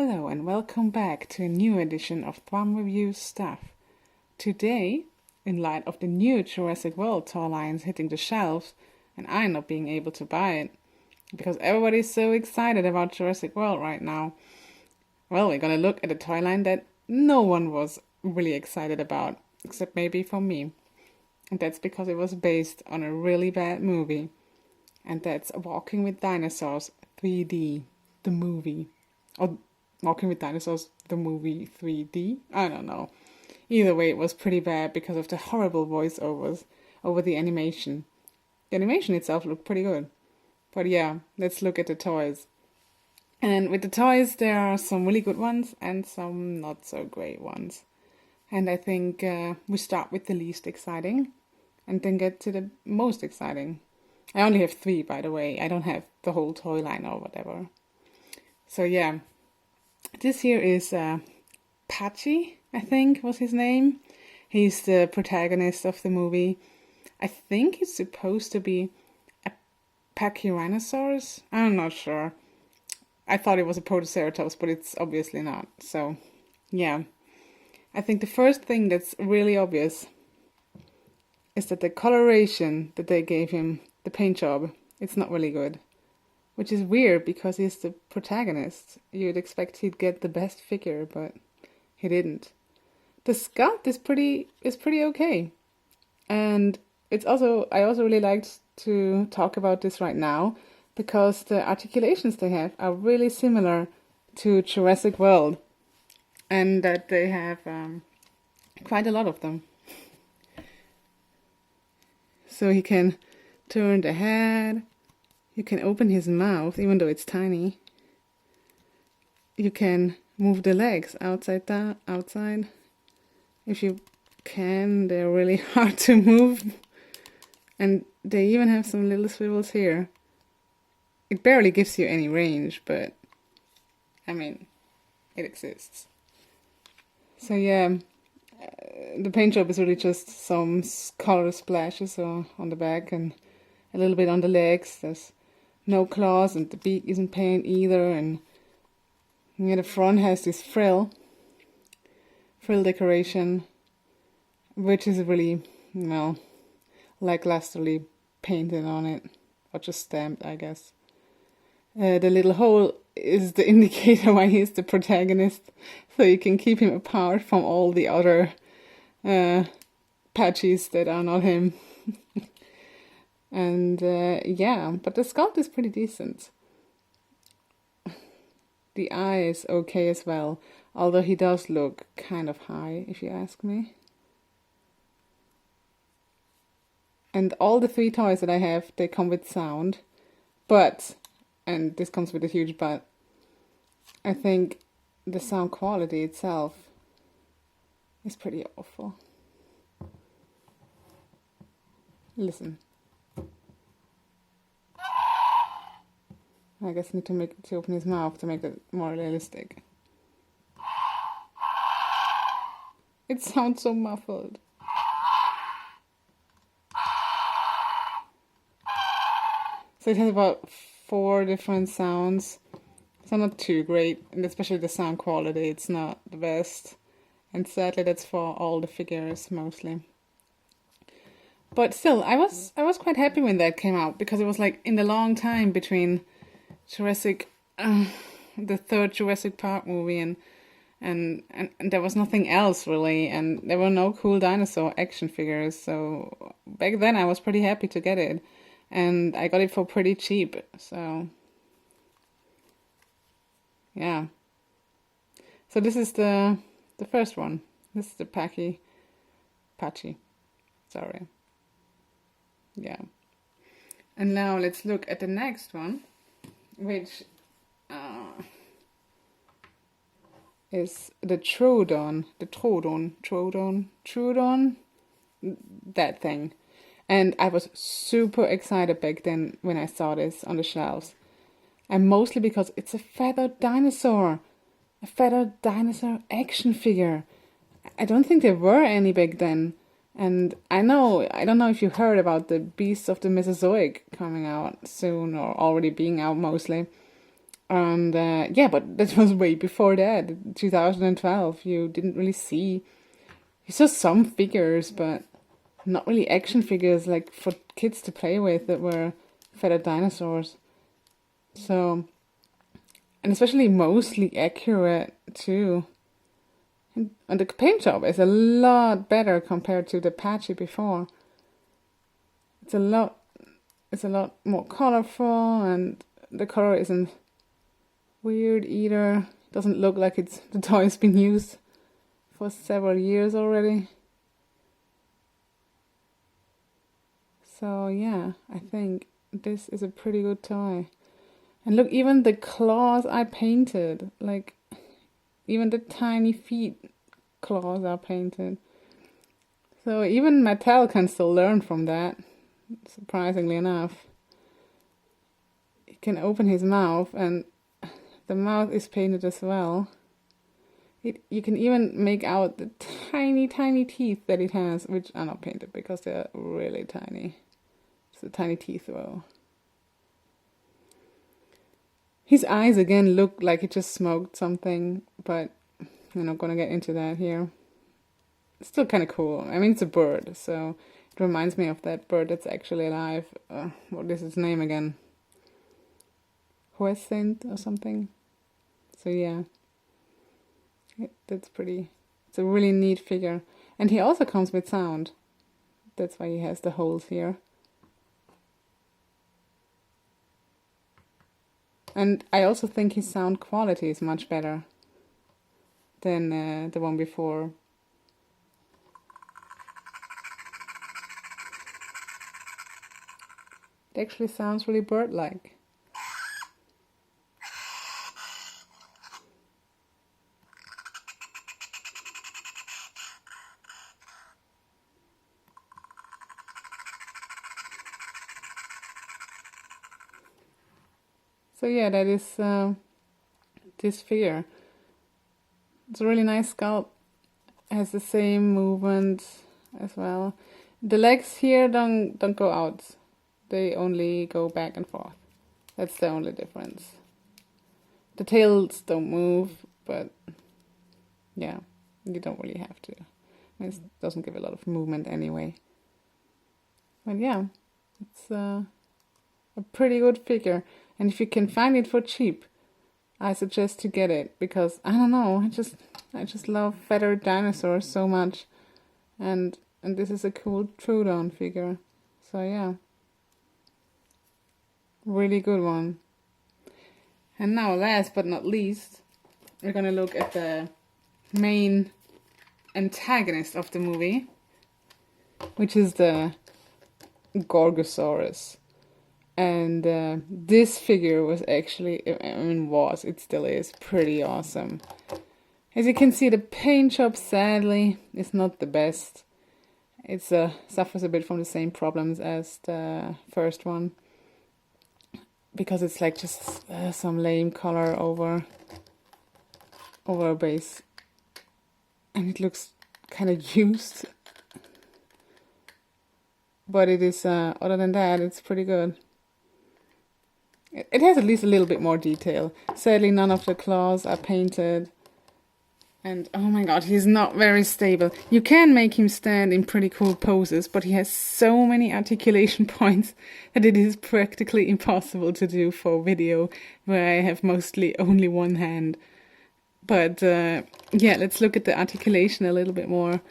Hello and welcome back to a new edition of Thrum Reviews Stuff. Today, in light of the new Jurassic World toy lines hitting the shelves and I not being able to buy it, because everybody's so excited about Jurassic World right now, well, we're gonna look at a toy line that no one was really excited about, except maybe for me. And that's because it was based on a really bad movie. And that's Walking with Dinosaurs 3D, the movie. Or Walking with Dinosaurs, the movie 3D? I don't know. Either way, it was pretty bad because of the horrible voiceovers over the animation. The animation itself looked pretty good. But yeah, let's look at the toys. And with the toys, there are some really good ones and some not so great ones. And I think we start with the least exciting and then get to the most exciting. I only have 3, by the way. I don't have the whole toy line or whatever. So yeah, this here is Patchy, I think was his name. He's the protagonist of the movie. I think it's supposed to be a Pachyrhinosaurus. I'm not sure. I thought it was a Protoceratops, but it's obviously not. So yeah, I think the first thing that's really obvious is that the coloration that they gave him, the paint job, it's not really good. Which is weird because he's the protagonist. You'd expect he'd get the best figure, but he didn't. The sculpt is pretty okay. And I also really liked to talk about this right now because the articulations they have are really similar to Jurassic World. And that they have quite a lot of them. So he can turn the head. You can open his mouth, even though it's tiny. You can move the legs outside. If you can, they're really hard to move. And they even have some little swivels here. It barely gives you any range, but I mean, it exists. So yeah, the paint job is really just some color splashes on the back and a little bit on the legs. There's no claws and the beak isn't paint either, and yeah, the front has this frill decoration, which is really, lacklusterly painted on it, or just stamped, I guess. The little hole is the indicator why he's the protagonist, so you can keep him apart from all the other patches that are not him. And yeah, but the sculpt is pretty decent. The eye is okay as well, although he does look kind of high, if you ask me. And all the 3 toys that I have, they come with sound. But, and this comes with a huge but, I think the sound quality itself is pretty awful. Listen. I guess I need to open his mouth to make it more realistic. It sounds so muffled. So it has about 4 different sounds. So not too great, and especially the sound quality, it's not the best. And sadly that's for all the figures mostly. But still, I was quite happy when that came out, because it was like in the long time between the third Jurassic Park movie, and there was nothing else really, and there were no cool dinosaur action figures. So back then I was pretty happy to get it, and I got it for pretty cheap. So yeah. So this is the first one. This is the Patchy. Sorry. Yeah. And now let's look at the next one, which is the Troodon, that thing. And I was super excited back then when I saw this on the shelves. And mostly because it's a feathered dinosaur action figure. I don't think there were any back then. And I don't know if you heard about the Beasts of the Mesozoic coming out soon, or already being out mostly. And yeah, but that was way before that, 2012. You didn't really see, you saw some figures, but not really action figures like for kids to play with that were feathered dinosaurs. So, and especially mostly accurate too. And the paint job is a lot better compared to the patchy before. It's a lot more colorful, and the color isn't weird either. It doesn't look like the toy's been used for several years already. So yeah, I think this is a pretty good toy. And look, even the claws I painted, like even the tiny feet claws are painted. So even Mattel can still learn from that, surprisingly enough. He can open his mouth, and the mouth is painted as well. You can even make out the tiny, tiny teeth that it has, which are not painted because they're really tiny. It's the tiny teeth though. His eyes again look like he just smoked something, but I'm not gonna get into that here. It's still kind of cool. I mean, it's a bird, so it reminds me of that bird that's actually alive. What is its name again? Hyacinth or something. So yeah, that's pretty. It's a really neat figure. And he also comes with sound. That's why he has the holes here. And I also think his sound quality is much better than the one before. It actually sounds really bird-like. So yeah, that is this figure. It's a really nice sculpt. Has the same movement as well. The legs here don't go out. They only go back and forth. That's the only difference. The tails don't move, but yeah, you don't really have to. It doesn't give a lot of movement anyway. But yeah, it's a pretty good figure. And if you can find it for cheap, I suggest to get it, because I don't know, I just love feathered dinosaurs so much, and this is a cool Troodon figure. So yeah, really good one. And now, last but not least, we're gonna look at the main antagonist of the movie, which is the Gorgosaurus. And this figure was actually, it still is pretty awesome. As you can see, the paint job, sadly, is not the best. It suffers a bit from the same problems as the first one, because it's like just some lame color over a base, and it looks kind of used. But it is, other than that, it's pretty good. It has at least a little bit more detail. Sadly, none of the claws are painted. And oh my god, he's not very stable. You can make him stand in pretty cool poses, but he has so many articulation points that it is practically impossible to do for video, where I have mostly only one hand. But yeah, let's look at the articulation a little bit more.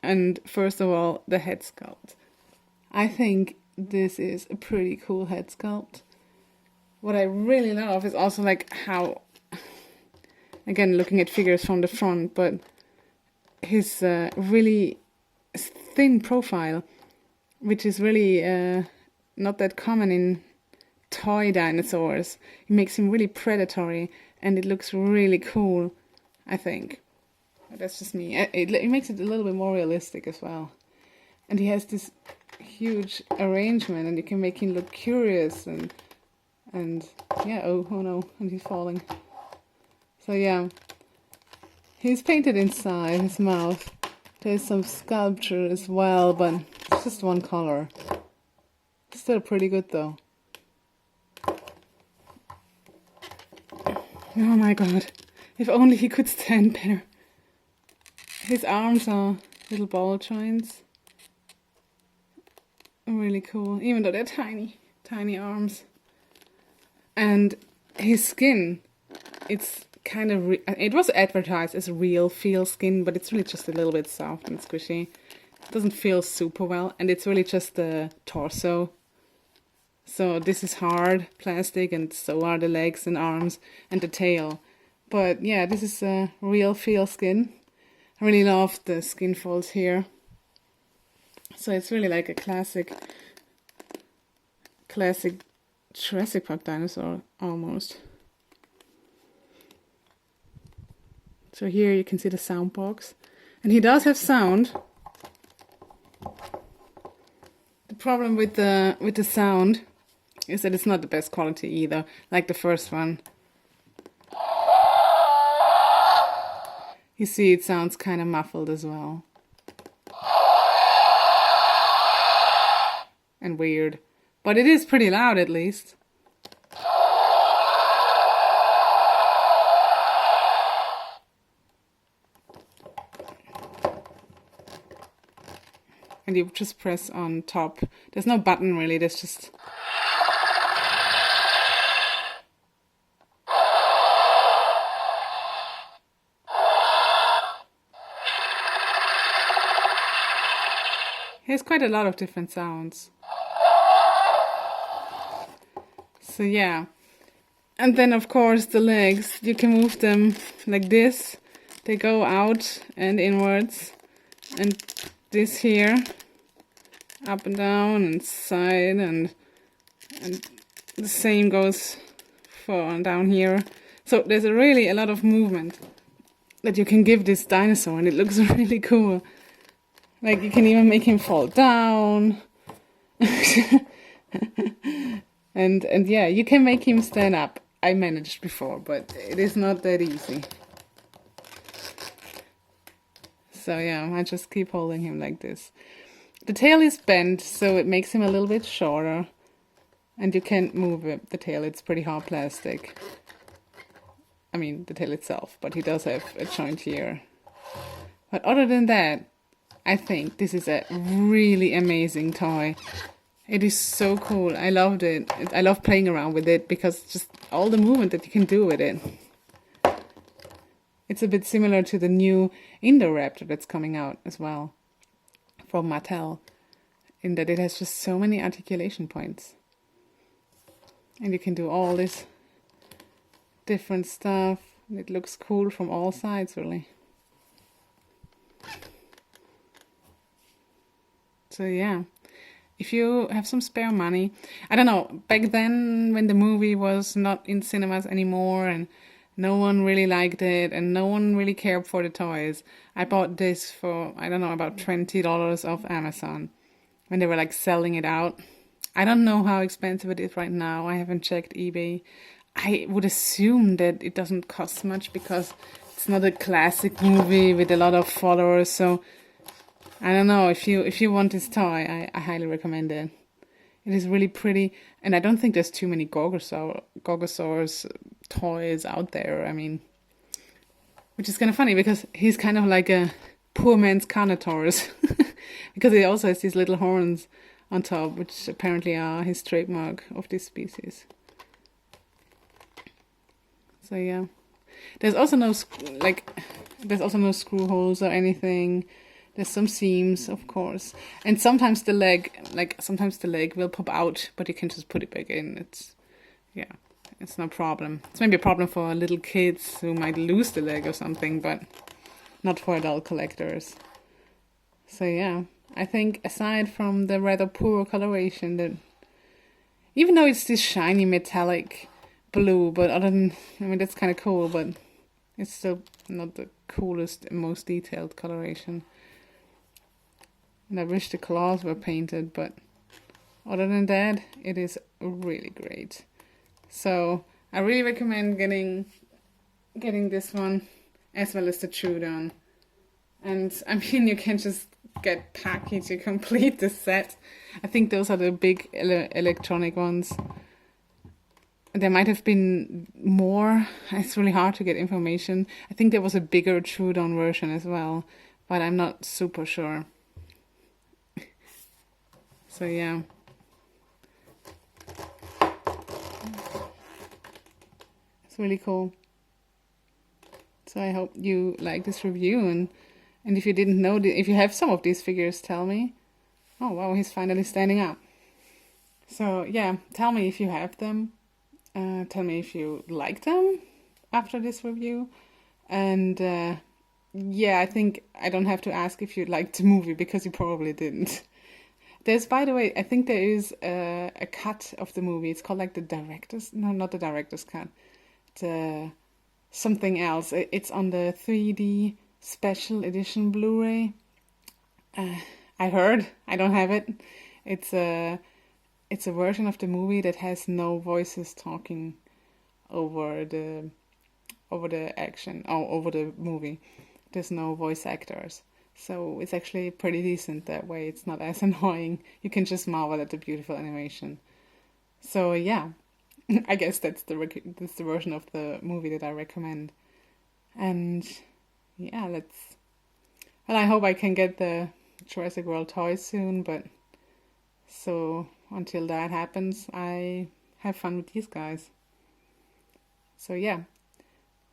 And first of all, the head sculpt. I think this is a pretty cool head sculpt. What I really love is also like how, again, looking at figures from the front, but his really thin profile, which is really not that common in toy dinosaurs. It makes him really predatory, and it looks really cool, I think. That's just me. It makes it a little bit more realistic as well. And he has this huge arrangement, and you can make him look curious, and yeah, oh no, and he's falling. So yeah, he's painted inside his mouth. There's some sculpture as well, but it's just one color. Still pretty good though. Oh my god. If only he could stand better. His arms are little ball joints. Really cool, even though they're tiny, tiny arms. And his skin, it's kind of, it was advertised as real feel skin, but it's really just a little bit soft and squishy. It doesn't feel super well, and it's really just the torso. So this is hard plastic, and so are the legs and arms and the tail. But yeah, this is a real feel skin. I really love the skin folds here. So it's really like a classic Jurassic Park dinosaur, almost. So here you can see the sound box. And he does have sound. The problem with the sound is that it's not the best quality either, like the first one. You see it sounds kind of muffled as well. And weird. But it is pretty loud at least. And you just press on top. There's no button really, there's just... There's quite a lot of different sounds. So yeah. And then of course the legs, you can move them like this. They go out and inwards. And this here, up and down and side, and the same goes for down here. So there's really a lot of movement that you can give this dinosaur, and it looks really cool. Like you can even make him fall down. and yeah, you can make him stand up. I managed before, but it is not that easy. So yeah, I just keep holding him like this. The tail is bent, so it makes him a little bit shorter. And you can't move it, the tail, it's pretty hard plastic. I mean, the tail itself, but he does have a joint here. But other than that, I think this is a really amazing toy. It is so cool. I loved it. I love playing around with it because just all the movement that you can do with it. It's a bit similar to the new Indoraptor that's coming out as well from Mattel, in that it has just so many articulation points. And you can do all this different stuff. It looks cool from all sides, really. So yeah, if you have some spare money, I don't know, back then when the movie was not in cinemas anymore and no one really liked it and no one really cared for the toys, I bought this for, I don't know, about $20 off Amazon when they were like selling it out. I don't know how expensive it is right now. I haven't checked eBay. I would assume that it doesn't cost much because it's not a classic movie with a lot of followers, so I don't know, if you want this toy, I highly recommend it. It is really pretty, and I don't think there's too many Gorgosaurus toys out there. I mean, which is kind of funny because he's kind of like a poor man's Carnotaurus because he also has these little horns on top, which apparently are his trademark of this species. So yeah, there's also no screw holes or anything. There's some seams, of course, and sometimes the leg will pop out, but you can just put it back in. It's no problem. It's maybe a problem for little kids who might lose the leg or something, but not for adult collectors. So yeah, I think aside from the rather poor coloration, that even though it's this shiny metallic blue, but that's kind of cool, but it's still not the coolest and most detailed coloration. And I wish the claws were painted, but other than that, it is really great. So I really recommend getting this one as well as the Troodon. And I mean, you can just get packaged to complete the set. I think those are the big electronic ones. there might have been more. It's really hard to get information. I think there was a bigger Trudon version as well, but I'm not super sure. So yeah. It's really cool. So I hope you like this review, and if you didn't know, if you have some of these figures, tell me. Oh wow, he's finally standing up. So yeah, tell me if you have them. Tell me if you like them after this review. And yeah, I think I don't have to ask if you liked the movie because you probably didn't. There's, by the way, I think there is a cut of the movie. It's called like the director's, no, not the director's cut. The something else. It's on the 3D special edition Blu-ray. I heard. I don't have it. It's a version of the movie that has no voices talking over the action or over the movie. There's no voice actors. So it's actually pretty decent that way. It's not as annoying. You can just marvel at the beautiful animation. So yeah, I guess that's the version of the movie that I recommend. And yeah, well, I hope I can get the Jurassic World toys soon, but so until that happens, I have fun with these guys. So yeah,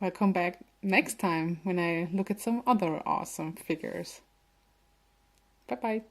I'll come back next time when I look at some other awesome figures. Bye bye.